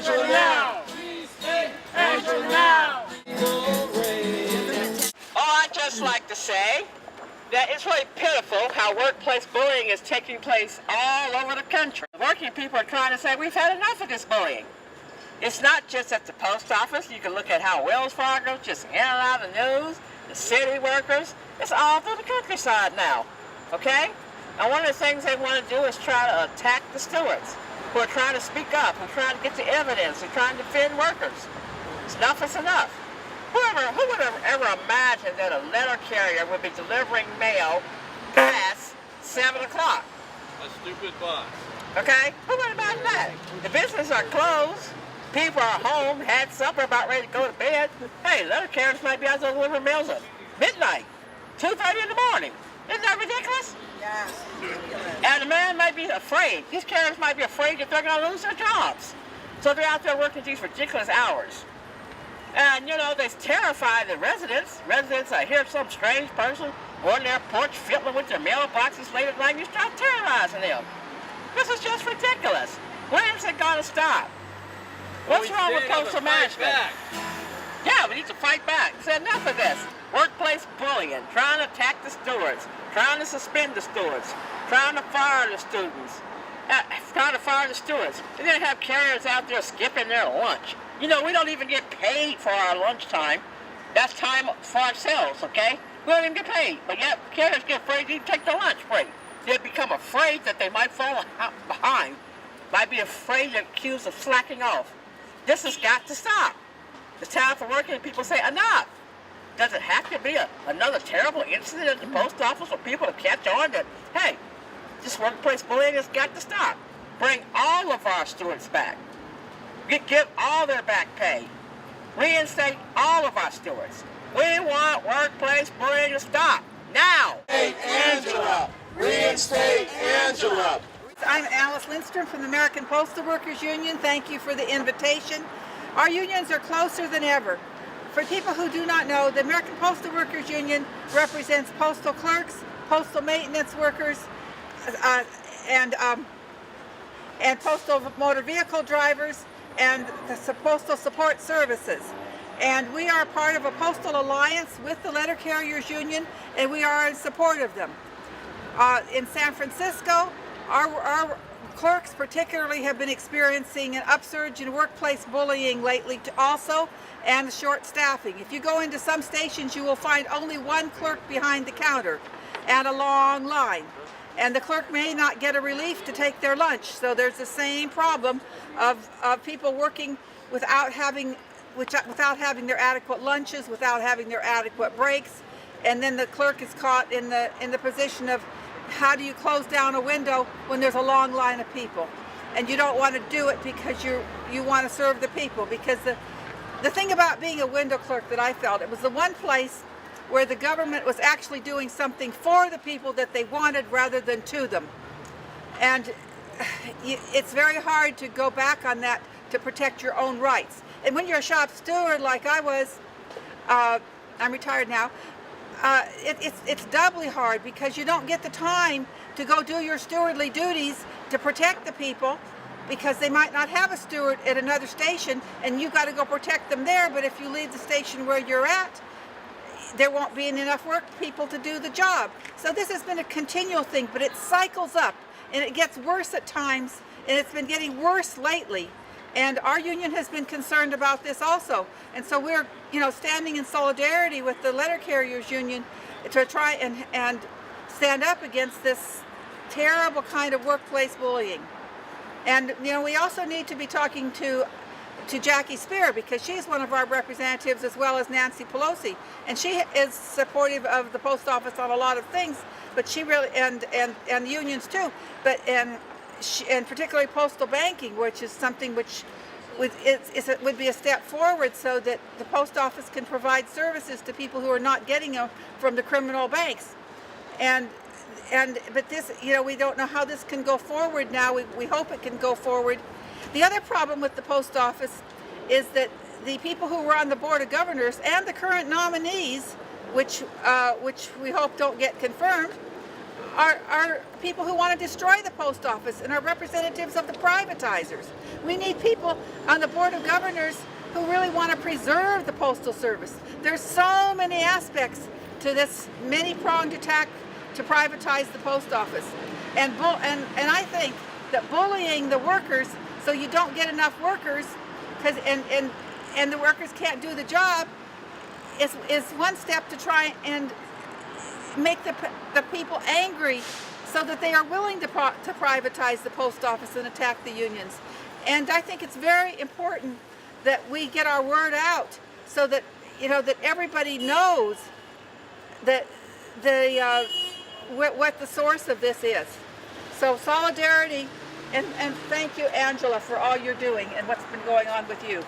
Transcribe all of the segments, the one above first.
Answer now! Answer now! I'd just like to say that it's really pitiful how workplace bullying is taking place all over the country. The working people are trying to say we've had enough of this bullying. It's not just at the post office. You can look at how Wells Fargo just in and out of the news, the city workers. It's all through the countryside now, okay? And one of the things they want to do is try to attack the stewards who are trying to speak up, who are trying to get the evidence, who are trying to defend workers. Enough is enough. Who would have ever imagined that a letter carrier would be delivering mail past 7 o'clock? A stupid boss. Okay? Who would have imagined that? The businesses are closed. People are home, had supper, about ready to go to bed. Hey, letter carriers might be out there delivering mails at midnight, 2:30 in the morning. Isn't that ridiculous? Yes. And the man might be afraid. These carriers might be afraid that they're going to lose their jobs. So they're out there working these ridiculous hours. And, you know, they terrify the residents. Residents, I hear some strange person on their porch fiddling with their mailboxes late at night, and you start terrorizing them. This is just ridiculous. When is it going to stop? What's wrong with postal management? Yeah, we need to fight back. Say enough of this. Workplace bullying, trying to attack the stewards, trying to suspend the stewards, trying to fire the students, trying to fire the stewards. And then have carriers out there skipping their lunch. You know, we don't even get paid for our lunchtime. That's time for ourselves, okay? We don't even get paid. But yet, carriers get afraid to even take their lunch break. They become afraid that they might fall behind, might be afraid and accused of slacking off. This has got to stop. It's time for working people say, enough. Does it have to be another terrible incident at the post office for people to catch on that, hey, this workplace bullying has got to stop? Bring all of our stewards back. Give all their back pay. Reinstate all of our stewards. We want workplace bullying to stop. Now! Hey, Angela! Reinstate Angela! I'm Alice Lindstrom from the American Postal Workers Union. Thank you for the invitation. Our unions are closer than ever. For people who do not know, the American Postal Workers Union represents postal clerks, postal maintenance workers, and postal motor vehicle drivers, and the postal support services. And we are part of a postal alliance with the Letter Carriers Union, and we are in support of them. In San Francisco, our clerks particularly have been experiencing an upsurge in workplace bullying lately also, and short staffing. If you go into some stations, you will find only one clerk behind the counter and a long line. And the clerk may not get a relief to take their lunch. So there's the same problem of people working without having their adequate lunches, without having their adequate breaks. And then the clerk is caught in the position of, how do you close down a window when there's a long line of people? And you don't want to do it because you want to serve the people. Because the thing about being a window clerk that I felt, it was the one place where the government was actually doing something for the people that they wanted rather than to them. And it's very hard to go back on that to protect your own rights. And when you're a shop steward like I was, I'm retired now, it's doubly hard because you don't get the time to go do your stewardly duties to protect the people, because they might not have a steward at another station and you got to go protect them there. But if you leave the station where you're at, there won't be enough work people to do the job. So this has been a continual thing, but it cycles up and it gets worse at times, and it's been getting worse lately. And our union has been concerned about this also. And so we're, standing in solidarity with the Letter Carriers Union to try and stand up against this terrible kind of workplace bullying. And, we also need to be talking to Jackie Spear, because she's one of our representatives, as well as Nancy Pelosi. And she is supportive of the post office on a lot of things, but she really, and the unions too, but, and particularly postal banking, which is something which would be a step forward so that the post office can provide services to people who are not getting them from the criminal banks. But this, we don't know how this can go forward now. We hope it can go forward. The other problem with the post office is that the people who were on the Board of Governors and the current nominees, which we hope don't get confirmed, are people who want to destroy the post office and are representatives of the privatizers. We need people on the Board of Governors who really want to preserve the Postal Service. There's so many aspects to this many-pronged attack to privatize the post office. And I think that bullying the workers so you don't get enough workers and the workers can't do the job is one step to try and make the people angry so that they are willing to privatize the post office and attack the unions. And I think it's very important that we get our word out so that, you know, that everybody knows that what the source of this is. So solidarity, and thank you, Angela, for all you're doing and what's been going on with you.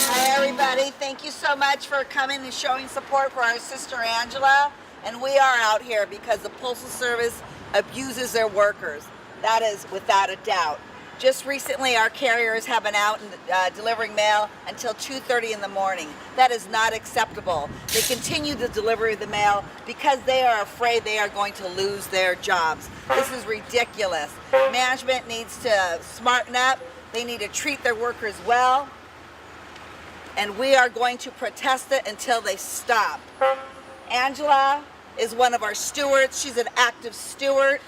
Hi everybody, thank you so much for coming and showing support for our sister Angela. And we are out here because the Postal Service abuses their workers. That is without a doubt. Just recently our carriers have been out and delivering mail until 2:30 in the morning. That is not acceptable. They continue the delivery of the mail because they are afraid they are going to lose their jobs. This is ridiculous. Management needs to smarten up. They need to treat their workers well. And we are going to protest it until they stop. Angela is one of our stewards. She's an active steward.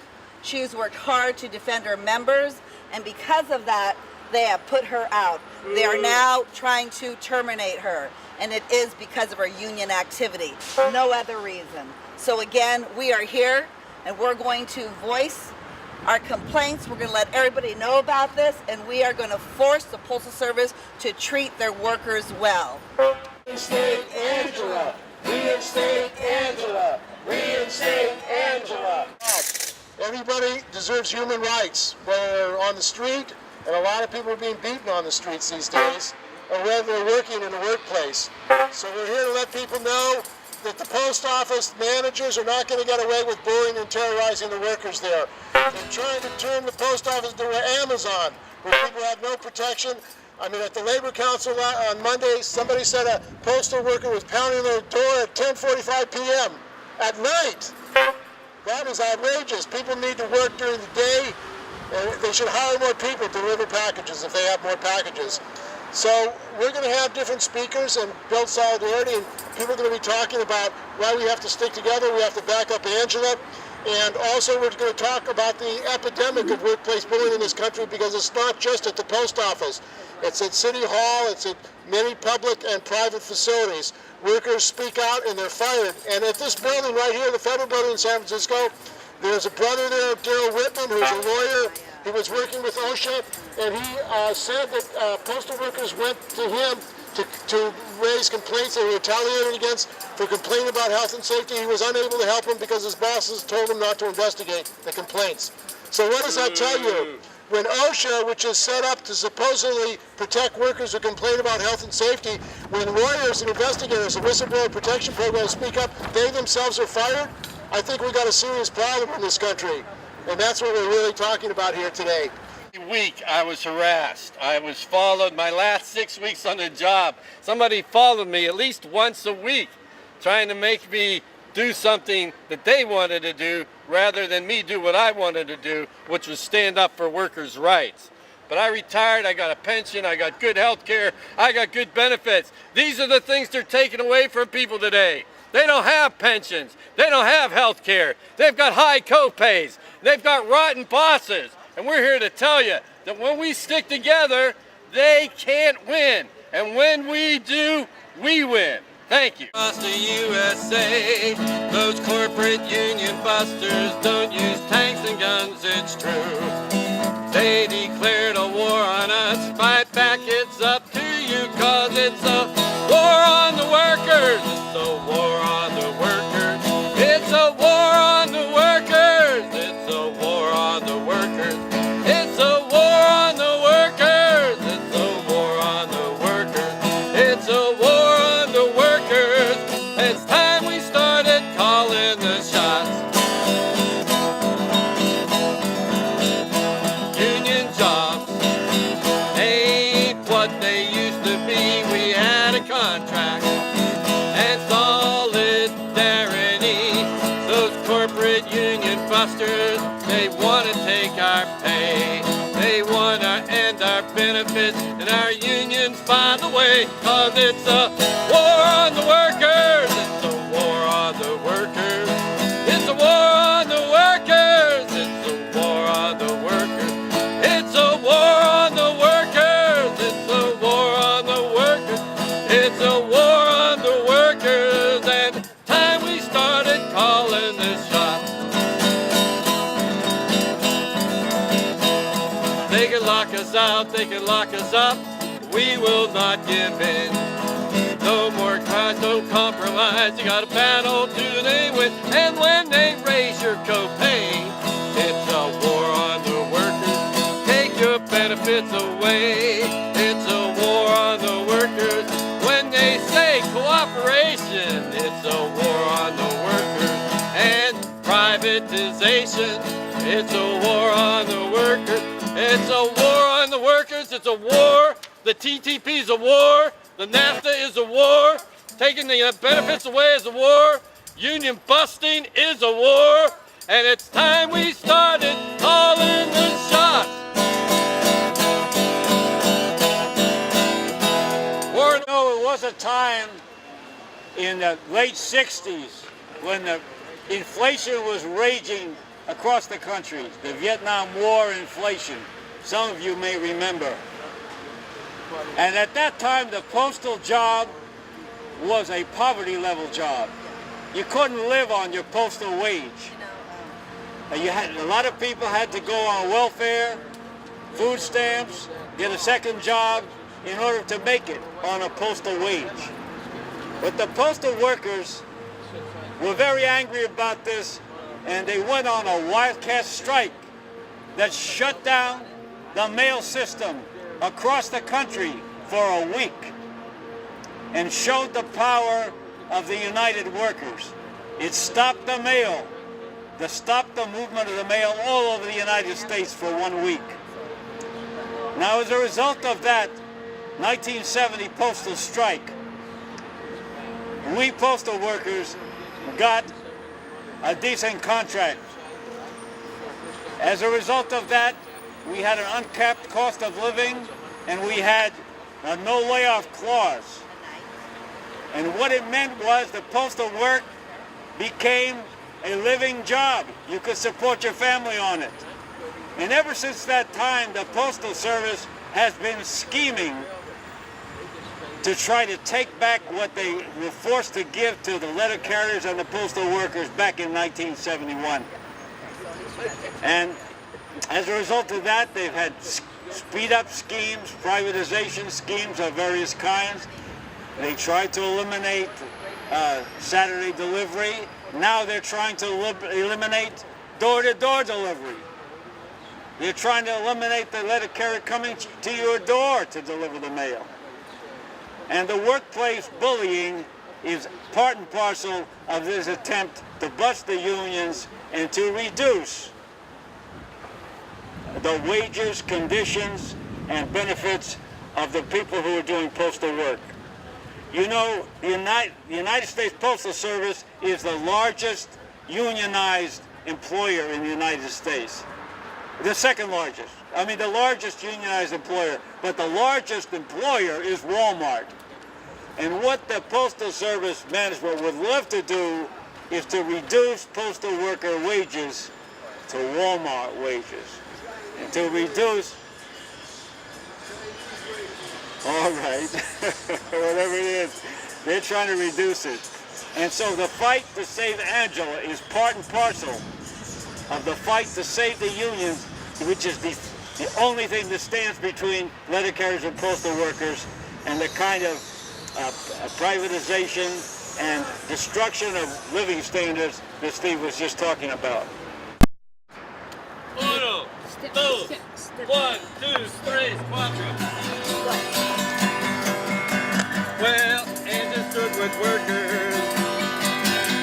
She has worked hard to defend her members, and because of that, they have put her out. They are now trying to terminate her, and it is because of her union activity. No other reason. So again, we are here, and we're going to voice our complaints. We're going to let everybody know about this, and we are going to force the Postal Service to treat their workers well. Reinstate Angela! Reinstate Angela! Reinstate Angela! Everybody deserves human rights, whether they're on the street, and a lot of people are being beaten on the streets these days, or whether they're working in a workplace. So we're here to let people know that the post office managers are not going to get away with bullying and terrorizing the workers there. They're trying to turn the post office into Amazon, where people have no protection. I mean, at the Labor Council on Monday, somebody said a postal worker was pounding their door at 10:45 p.m. at night. That is outrageous. People need to work during the day, and they should hire more people to deliver packages if they have more packages. So we're going to have different speakers and build solidarity, and people are going to be talking about why we have to stick together. We have to back up Angela. And also we're going to talk about the epidemic of workplace bullying in this country, because it's not just at the post office. It's at City Hall, it's at many public and private facilities. Workers speak out and they're fired. And at this building right here, the federal building in San Francisco, there's a brother there, Daryl Whitman, who's a lawyer. He was working with OSHA, and he said that postal workers went to him to raise complaints they were retaliated against for complaining about health and safety. He was unable to help him because his bosses told him not to investigate the complaints. So what does that tell you? When OSHA, which is set up to supposedly protect workers who complain about health and safety, when lawyers and investigators, the whistleblower protection program, speak up, they themselves are fired, I think we got a serious problem in this country. And that's what we're really talking about here today. Every week I was harassed. I was followed my last 6 weeks on the job. Somebody followed me at least once a week, trying to make me do something that they wanted to do rather than me do what I wanted to do, which was stand up for workers' rights. But I retired, I got a pension, I got good health care, I got good benefits. These are the things they're taking away from people today. They don't have pensions, they don't have health care, they've got high co-pays, they've got rotten bosses. And we're here to tell you that when we stick together, they can't win. And when we do, we win. Thank you. Across the USA, those corporate union busters don't use tanks and guns, it's true. They declared a war on us, fight back, it's up to you, cause it's a war on the workers. It's a war on the workers. It's a war on the workers. It's a war on the workers. It's a war on the workers. It's a war on the workers. It's a war on the workers. It's time we started calling the shots. Union jobs ain't what they used to be. We had a contract, and all it benefits and our unions by the way, 'cause it's a war on the workers, it's a war on the workers, it's a war on the workers, it's a war on the workers, it's a war on the workers, it's a war on the workers, it's a war on the workers, and time we started calling this shot. They can lock us out, they can lock us up, we will not give in. No more crimes, no compromise, you gotta battle till they win. And when they raise your copain, it's a war on the workers, take your benefits away. It's a war on the workers. When they say cooperation, it's a war on the workers. And privatization, it's a war on the workers. It's a war on the workers, it's a war. The TTP is a war. The NAFTA is a war. Taking the benefits away is a war. Union busting is a war. And it's time we started calling the shots. You know, it was a time in the late 60s when the inflation was raging across the country, the Vietnam War inflation. Some of you may remember. And at that time, the postal job was a poverty level job. You couldn't live on your postal wage. A lot of people had to go on welfare, food stamps, get a second job in order to make it on a postal wage. But the postal workers were very angry about this, and they went on a wildcat strike that shut down the mail system across the country for a week and showed the power of the United Workers. It stopped the mail, stopped the movement of the mail all over the United States for 1 week. Now, as a result of that 1970 postal strike, we postal workers got a decent contract. As a result of that, we had an uncapped cost of living, and we had a no layoff clause. And what it meant was the postal work became a living job. You could support your family on it. And ever since that time, the Postal Service has been scheming to try to take back what they were forced to give to the letter carriers and the postal workers back in 1971. And as a result of that, they've had speed-up schemes, privatization schemes of various kinds. They tried to eliminate Saturday delivery. Now they're trying to eliminate door-to-door delivery. They're trying to eliminate the letter carrier coming to your door to deliver the mail. And the workplace bullying is part and parcel of this attempt to bust the unions and to reduce the wages, conditions, and benefits of the people who are doing postal work. You know, the United States Postal Service is the largest unionized employer in the United States. The second largest. I mean, the largest unionized employer, but the largest employer is Walmart. And what the Postal Service management would love to do is to reduce postal worker wages to Walmart wages. And to reduce, all right, whatever it is, they're trying to reduce it. And so the fight to save Angela is part and parcel of the fight to save the unions, which is the only thing that stands between letter carriers and postal workers and the kind of privatization and destruction of living standards that Steve was just talking about. 1, 2, 3, 4. Well, Angela stood with workers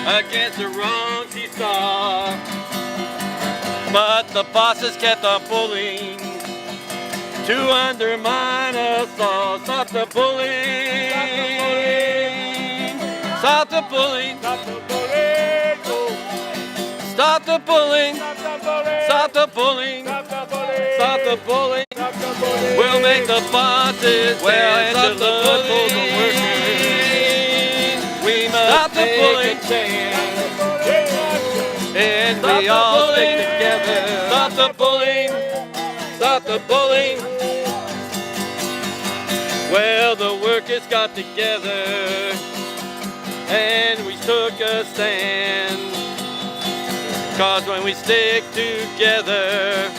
against the wrongs he saw, but the bosses kept on pulling to undermine us all. Stop the bullying! Stop the bullying! Stop the bullying! Stop the bullying! Stop the bullying! Stop the bullying! Stop the bullying! We'll make the bosses well stop the bullying. We must stop the bullying. And we all stick together. Stop the bullying. Stop the bullying. Well, the workers got together and we took a stand. 'Cause when we stick together,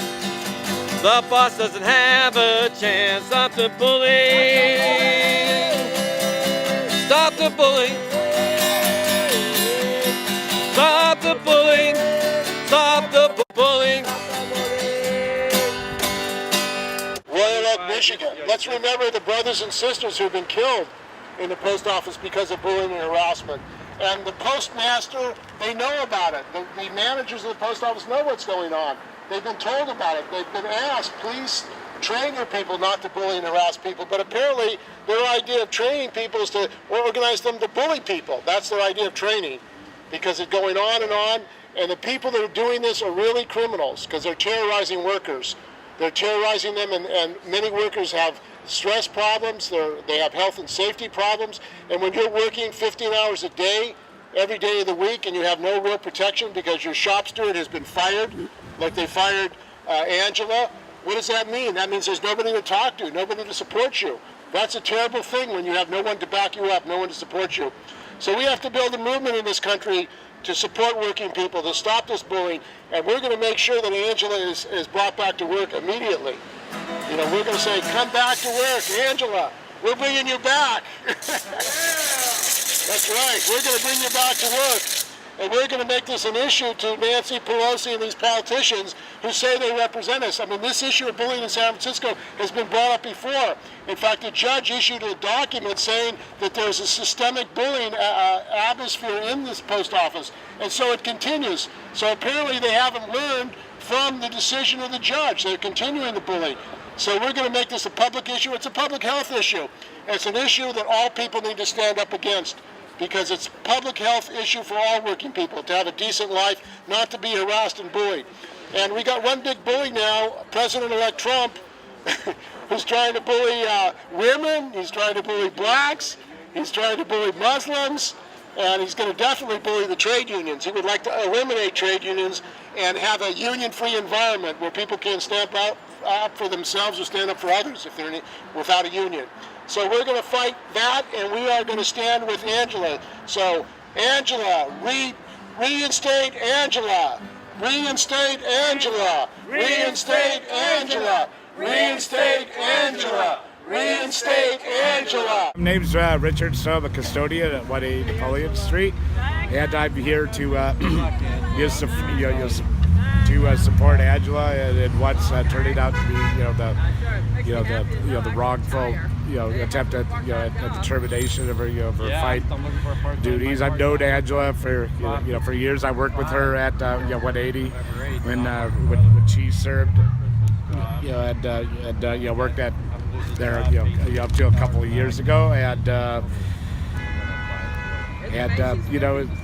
the boss doesn't have a chance. Stop the bullying. Stop the bullying. Stop the bullying. Stop the bullying. Royal Oak, Michigan. Let's remember the brothers and sisters who've been killed in the post office because of bullying and harassment. And the postmaster, they know about it. The managers of the post office know what's going on. They've been told about it. They've been asked, please train your people not to bully and harass people. But apparently their idea of training people is to organize them to bully people. That's their idea of training, because it's going on. And the people that are doing this are really criminals because they're terrorizing workers. They're terrorizing them, and many workers have stress problems, they have health and safety problems, and when you're working 15 hours a day, every day of the week, and you have no real protection because your shop steward has been fired, like they fired Angela, what does that mean? That means there's nobody to talk to, nobody to support you. That's a terrible thing when you have no one to back you up, no one to support you. So we have to build a movement in this country to support working people, to stop this bullying, and we're going to make sure that Angela is brought back to work immediately. You know, we're going to say, come back to work, Angela, we're bringing you back. That's right, we're going to bring you back to work. And we're going to make this an issue to Nancy Pelosi and these politicians who say they represent us. I mean, this issue of bullying in San Francisco has been brought up before. In fact, a judge issued a document saying that there's a systemic bullying atmosphere in this post office. And so it continues. So apparently they haven't learned from the decision of the judge. They're continuing the bullying. So we're going to make this a public issue. It's a public health issue. It's an issue that all people need to stand up against, because it's a public health issue for all working people to have a decent life, not to be harassed and bullied. And we got one big bully now, President-elect Trump, who's trying to bully women, he's trying to bully blacks, he's trying to bully Muslims, and he's going to definitely bully the trade unions. He would like to eliminate trade unions and have a union-free environment where people can stand up for themselves or stand up for others if they're without a union. So we're going to fight that, and we are going to stand with Angela. So, Angela, reinstate Angela. Reinstate Angela. Reinstate Angela. Reinstate Angela. Reinstate Angela. My name's Richard, so I'm a custodian at 180 Napoleon Street, and I'm here to support Angela, and what's turning out to be the wrongful attempt at at the termination of her fight duties. I've known Angela for years. I worked with her at 180 when she served, and worked at there up to a couple of years ago, and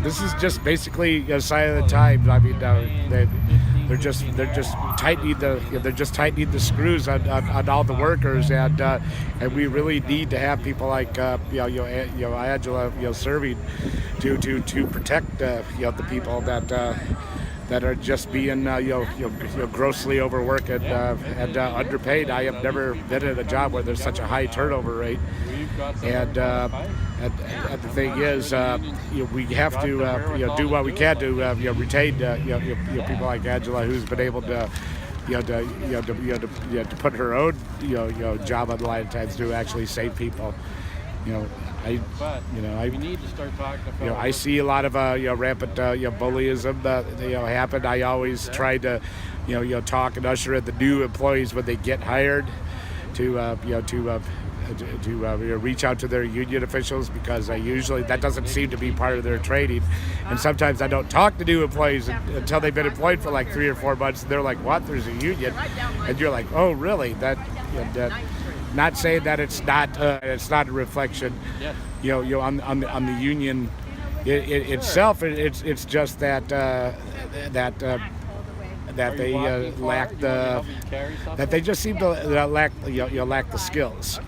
this is just basically a sign of the times. I mean, they're just tightening the screws on all the workers, and we really need to have people like Angela serving to protect the people that are just being grossly overworked and underpaid. I have never been in a job where there's such a high turnover rate, and the thing is, we have to do what we can to retain people like Angela, who's been able to to put her own job on the line at times to actually save people. I need to start talking about. I see a lot of rampant bullyism that happen. I always try to talk and usher in the new employees when they get hired to reach out to their union officials, because usually that doesn't seem to be part of their training. And sometimes I don't talk to new employees until they've been employed for like 3 or 4 months, and they're like, "What? There's a union?" And you're like, "Oh, really?" Not saying that it's not a reflection, on the union itself. It's just that that they just seem to lack lack the skills.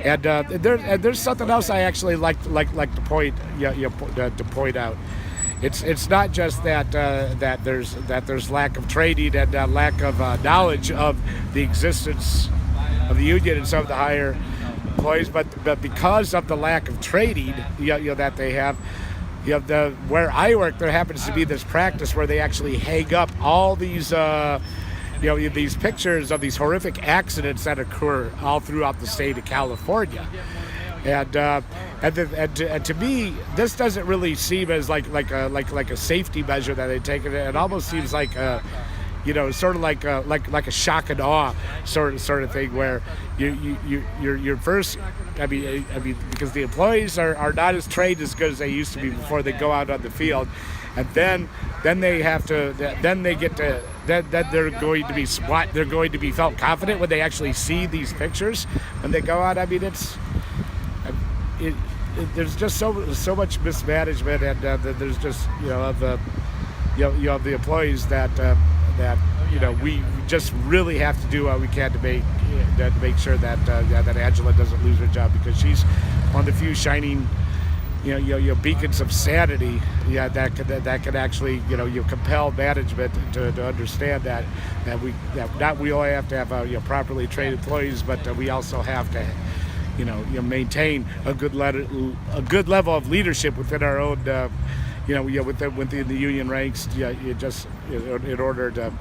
And there's something else I actually like to point to point out. It's not just that there's lack of training and lack of knowledge of the existence of the union and some of the higher employees, but because of the lack of training that they have. Where I work, there happens to be this practice where they actually hang up all these these pictures of these horrific accidents that occur all throughout the state of California. And to me, this doesn't really seem as like a safety measure that they take. It almost seems like sort of like a shock and awe sort of thing, where you're first. I mean, because the employees are not as trained as good as they used to be before they go out on the field, and then they have to. Then they get to. Then they're going to be They're going to be felt confident when they actually see these pictures when they go out. I mean, there's just so much mismanagement, and there's just of the employees that we just really have to do what we can to make sure that Angela doesn't lose her job, because she's one of the few shining beacons of sanity that could actually compel management to understand that we only have to have properly trained employees, but we also have to maintain a good level of leadership within our own within the union ranks, in order to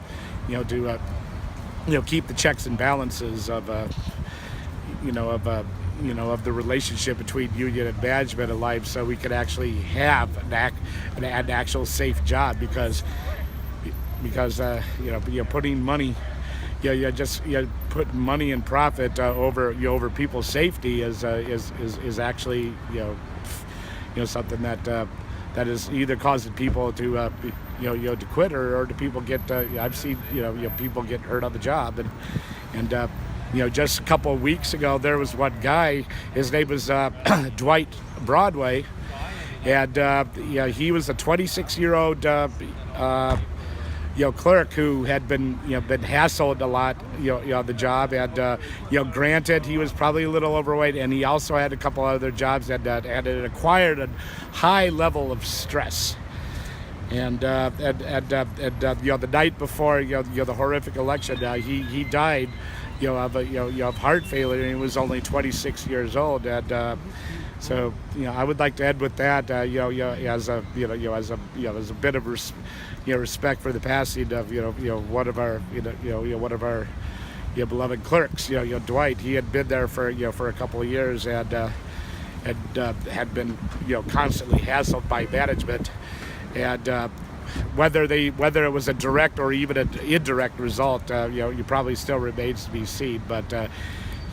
keep the checks and balances of the relationship between union and management alive, so we can actually have an actual safe job, because putting money, putting money and profit over people's safety is actually something that is either causing people to to quit, or do people get I've seen people get hurt on the job, and just a couple of weeks ago there was one guy, his name was Dwight Broadway, and he was a 26-year-old clerk who had been hassled a lot on the job, and granted, he was probably a little overweight, and he also had a couple other jobs and had acquired a high level of stress. And the night before the horrific election, he died of heart failure, and he was only 26 years old. And so I would like to end with that as a bit of respect for the passing of one of our beloved clerks, Dwight. He had been there for a couple of years, and had been constantly hassled by management, and whether it was a direct or even an indirect result, you probably still remains to be seen. But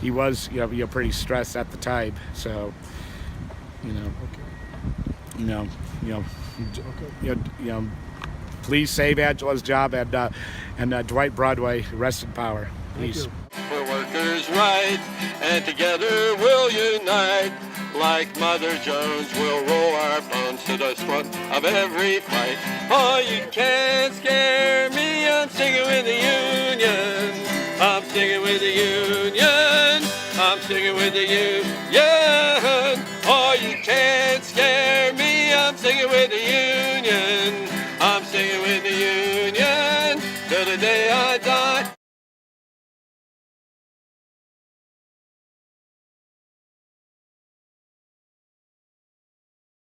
he was pretty stressed at the time, so please save Angela's job, and Dwight Broadway, rest in power, please. For workers' rights, and together we'll unite. Like Mother Jones, we'll roll our bones to the front of every fight. Oh, you can't scare me, I'm sticking with the union. I'm sticking with the union. I'm sticking with the union.